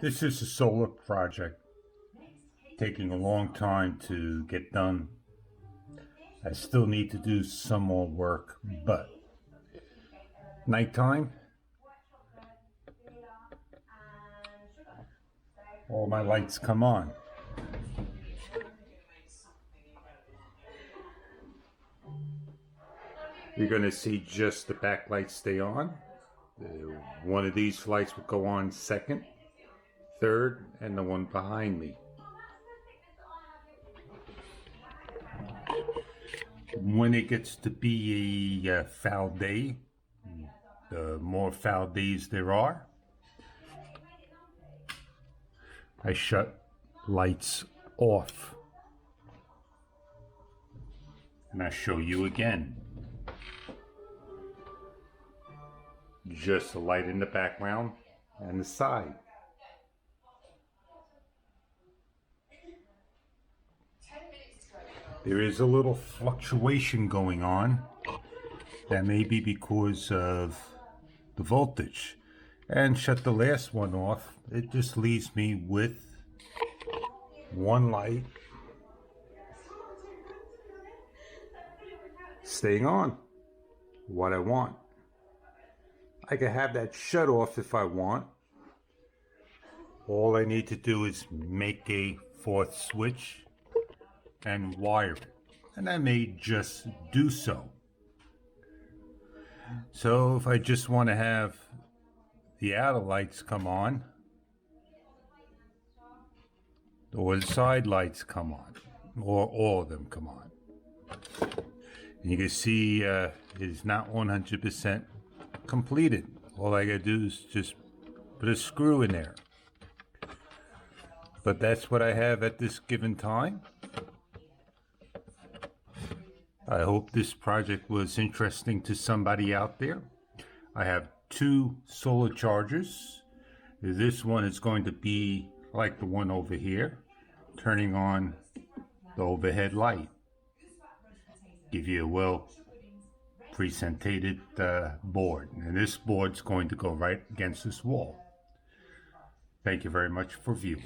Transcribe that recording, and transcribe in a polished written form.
This is a solar project taking a long time to get done. I still need to do some more work, but nighttime, all my lights come on. You're going to see just the backlights stay on. One of these lights will go on second, third, and the one behind me. When it gets to be a foul day, the more foul days there are, I shut lights off. And I show you again. Just a light in the background and the side. There is a little fluctuation going on. That may be because of the voltage. And shut the last one off. It just leaves me with one light staying on. What I want. I can have that shut off if I want. All I need to do is make a fourth switch and wire it, and I may just do so. So if I just want to have the outer lights come on, or the side lights come on, or all of them come on. And you can see it is not 100% completed. All I gotta do is just put a screw in there. But that's what I have at this given time. I hope this project was interesting to somebody out there. I have two solar chargers. This one is going to be like the one over here, turning on the overhead light. Give you a well presented board, and this board's going to go right against this wall. Thank you very much for viewing.